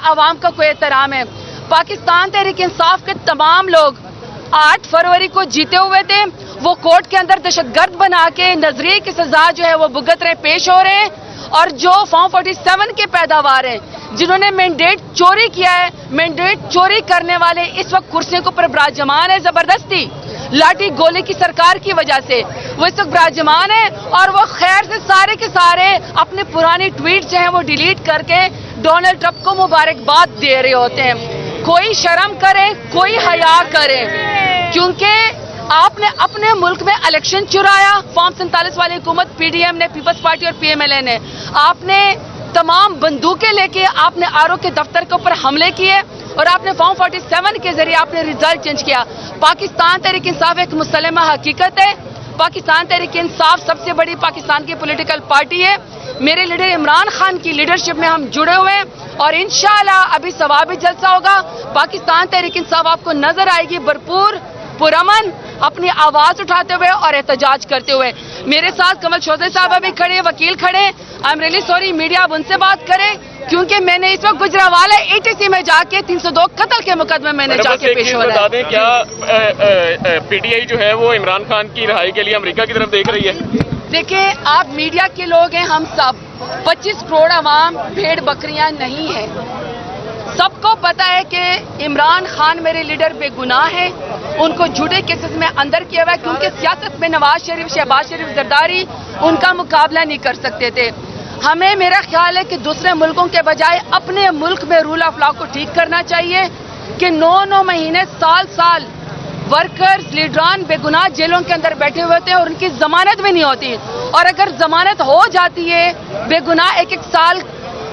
عوام کا کوئی احترام ہے؟ پاکستان تحریک انصاف کے تمام لوگ 8 فروری کو جیتے ہوئے تھے، وہ کورٹ کے اندر دہشت گرد بنا کے نظریے کی سزا جو ہے وہ بھگت رہے، پیش ہو رہے ہیں، اور جو فارم 47 کے پیداوار ہیں، جنہوں نے مینڈیٹ چوری کیا ہے، مینڈیٹ چوری کرنے والے اس وقت کرسیوں کے اوپر براجمان ہے زبردستی، لاٹھی گولے کی سرکار کی وجہ سے وہ اس وقت براجمان ہے، اور وہ خیر سے سارے کے سارے اپنے پرانی ٹویٹ جو ہیں وہ ڈیلیٹ کر کے ڈونلڈ ٹرمپ کو مبارکباد دے رہے ہوتے ہیں۔ کوئی شرم کرے، کوئی حیا کرے، کیونکہ آپ نے اپنے ملک میں الیکشن چرایا، فارم 47 والی حکومت پی ڈی ایم نے، پیپلز پارٹی اور پی ایم ایل اے نے، آپ نے تمام بندوقیں لے کے آپ نے آر او کے دفتر کے اوپر حملے کیے، اور آپ نے فارم 47 کے ذریعے آپ نے ریزلٹ چینج کیا۔ پاکستان تحریک انصاف ایک مسلمہ حقیقت ہے، پاکستان تحریک انصاف سب سے بڑی پاکستان کی پولیٹیکل پارٹی ہے، میرے لیڈر عمران خان کی لیڈرشپ میں ہم جڑے ہوئے ہیں، اور انشاءاللہ ابھی ثوابی جلسہ ہوگا، پاکستان تحریک انصاف آپ کو نظر آئے گی بھرپور پرامن اپنی آواز اٹھاتے ہوئے اور احتجاج کرتے ہوئے۔ میرے ساتھ کمل چودھری صاحبہ بھی کھڑے، وکیل کھڑے، I am really sorry media اب ان سے بات کریں، کیونکہ میں نے اس وقت گجرانوالے ATC میں جا کے 302 قتل کے مقدمے میں نے جا کے پیش ہو رہا ہے۔ بتا دیں کیا پی ٹی آئی جو ہے وہ عمران خان کی رہائی کے لیے امریکہ کی طرف دیکھ رہی ہے؟ دیکھیں، آپ میڈیا کے لوگ ہیں، ہم سب 25 کروڑ عوام بھیڑ بکریاں نہیں ہیں، سب کو پتا ہے کہ عمران خان میرے لیڈر بے گناہ ہیں، ان کو جھوٹے کیسز میں اندر کیا ہوا ہے، کیونکہ سیاست میں نواز شریف، شہباز شریف، زرداری ان کا مقابلہ نہیں کر سکتے تھے۔ ہمیں میرا خیال ہے کہ دوسرے ملکوں کے بجائے اپنے ملک میں رول آف لا کو ٹھیک کرنا چاہیے، کہ 9 مہینے سال ورکرز، لیڈران بے گناہ جیلوں کے اندر بیٹھے ہوئے تھے اور ان کی ضمانت بھی نہیں ہوتی، اور اگر ضمانت ہو جاتی ہے بے گناہ 1 سال،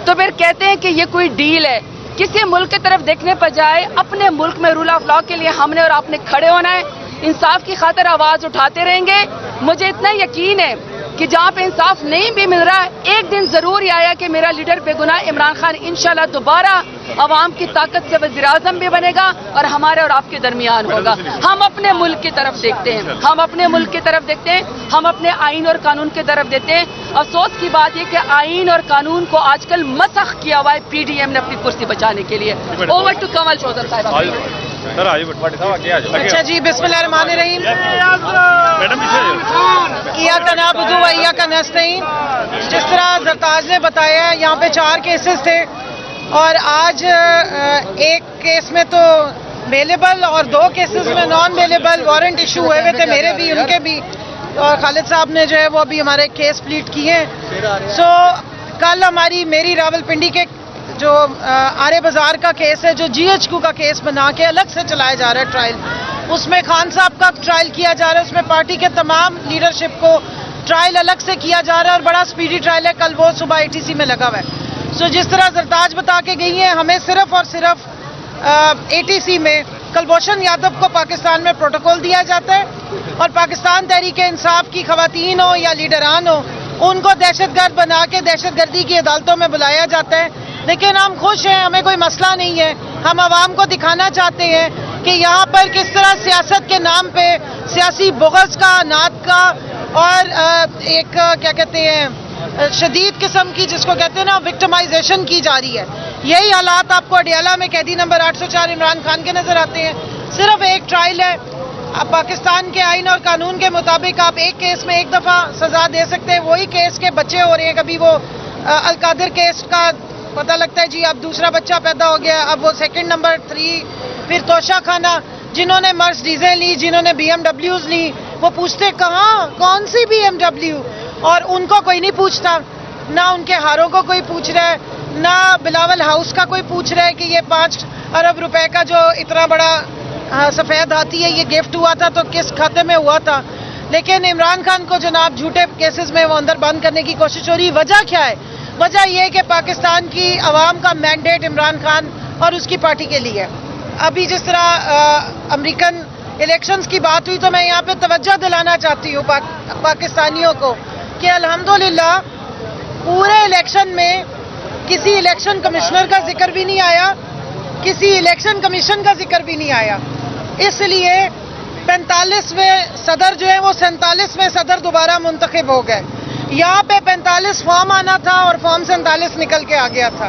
تو پھر کہتے ہیں کہ یہ کوئی ڈیل ہے۔ کسی ملک کی طرف دیکھنے بجائے اپنے ملک میں رول آف لا کے لیے ہم نے اور آپ نے کھڑے ہونا ہے، انصاف کی خاطر آواز اٹھاتے رہیں گے۔ مجھے اتنا یقین ہے کہ جہاں پہ انصاف نہیں بھی مل رہا ہے، ایک دن ضرور یہ آیا کہ میرا لیڈر بے گناہ عمران خان انشاءاللہ دوبارہ عوام کی طاقت سے وزیر اعظم بھی بنے گا اور ہمارے اور آپ کے درمیان ہوگا۔ ہم اپنے ملک کی طرف دیکھتے ہیں، ہم اپنے ملک کی طرف دیکھتے ہیں، ہم اپنے آئین اور قانون کی طرف دیکھتے ہیں۔ افسوس کی بات یہ کہ آئین اور قانون کو آج کل مسخ کیا ہوا ہے پی ڈی ایم نے اپنی کرسی بچانے کے لیے۔ اوور ٹو کمل چودھری صاحب۔ اچھا جی، بسم اللہ الرحمن الرحیم۔ ایاک نعبد و ایاک نستعین۔ جس طرح زرتاج نے بتایا، یہاں پہ 4 کیسز تھے، اور آج ایک کیس میں تو اویلیبل اور 2 کیسز میں نان اویلیبل وارنٹ ایشو ہوئے ہوئے تھے، میرے بھی ان کے بھی، اور خالد صاحب نے جو ہے وہ ابھی ہمارے کیس پلیٹ کیے ہیں۔ کل میری راول پنڈی کے جو آرے بازار کا کیس ہے، جو GHQ کا کیس بنا کے الگ سے چلایا جا رہا ہے ٹرائل، اس میں خان صاحب کا ٹرائل کیا جا رہا ہے، اس میں پارٹی کے تمام لیڈرشپ کو ٹرائل الگ سے کیا جا رہا ہے، اور بڑا سپیڈی ٹرائل ہے، کل وہ صبح ATC میں لگا ہوا ہے۔ جس طرح زرتاج بتا کے گئی ہیں، ہمیں صرف اور صرف ATC میں کلبھوشن یادو کو پاکستان میں پروٹوکول دیا جاتا ہے، اور پاکستان تحریک انصاف کی خواتین ہو یا لیڈران ہو، ان کو دہشت گرد بنا کے دہشت گردی کی عدالتوں میں بلایا جاتا ہے۔ لیکن ہم خوش ہیں، ہمیں کوئی مسئلہ نہیں ہے، ہم عوام کو دکھانا چاہتے ہیں کہ یہاں پر کس طرح سیاست کے نام پہ سیاسی بغض کا، نعت کا، اور ایک کیا کہتے ہیں شدید قسم کی، جس کو کہتے ہیں نا، وکٹمائزیشن کی جا رہی ہے۔ یہی حالات آپ کو اڈیالہ میں قیدی نمبر 804 عمران خان کے نظر آتے ہیں۔ صرف ایک ٹرائل ہے، اب پاکستان کے آئین اور قانون کے مطابق آپ ایک کیس میں 1 دفعہ سزا دے سکتے ہیں، وہی کیس کے بچے ہو رہے ہیں، کبھی وہ القادر کیس کا پتہ لگتا ہے جی اب دوسرا بچہ پیدا ہو گیا، اب وہ سیکنڈ نمبر 3، پھر توشہ خانہ، جنہوں نے مرسڈیزیں لی، جنہوں نے BMWs لی، وہ پوچھتے کہاں، کون سی BMW، اور ان کو کوئی نہیں پوچھتا، نہ ان کے ہاروں کو کوئی پوچھ رہا ہے، نہ بلاول ہاؤس کا کوئی پوچھ رہا ہے کہ یہ 5 ارب روپے کا جو اتنا بڑا سفید ہاتھی ہے یہ گفٹ ہوا تھا تو کس کھاتے میں ہوا تھا۔ لیکن عمران خان کو جناب جھوٹے کیسز میں وہ اندر بند کرنے کی کوشش ہو رہی ہے۔ وجہ کیا ہے؟ وجہ یہ ہے کہ پاکستان کی عوام کا مینڈیٹ عمران خان اور اس کی پارٹی کے لیے ہے۔ ابھی جس طرح امریکن الیکشنز کی بات ہوئی، تو میں یہاں پہ توجہ دلانا چاہتی ہوں پاکستانیوں کو کہ الحمدللہ پورے الیکشن میں کسی الیکشن کمشنر کا ذکر بھی نہیں آیا، کسی الیکشن کمیشن کا ذکر بھی نہیں آیا۔ اس لیے 45ویں صدر جو ہے وہ 47ویں صدر دوبارہ منتخب ہو گئے۔ یہاں پہ 45 فارم آنا تھا اور فارم 47 نکل کے آ گیا تھا۔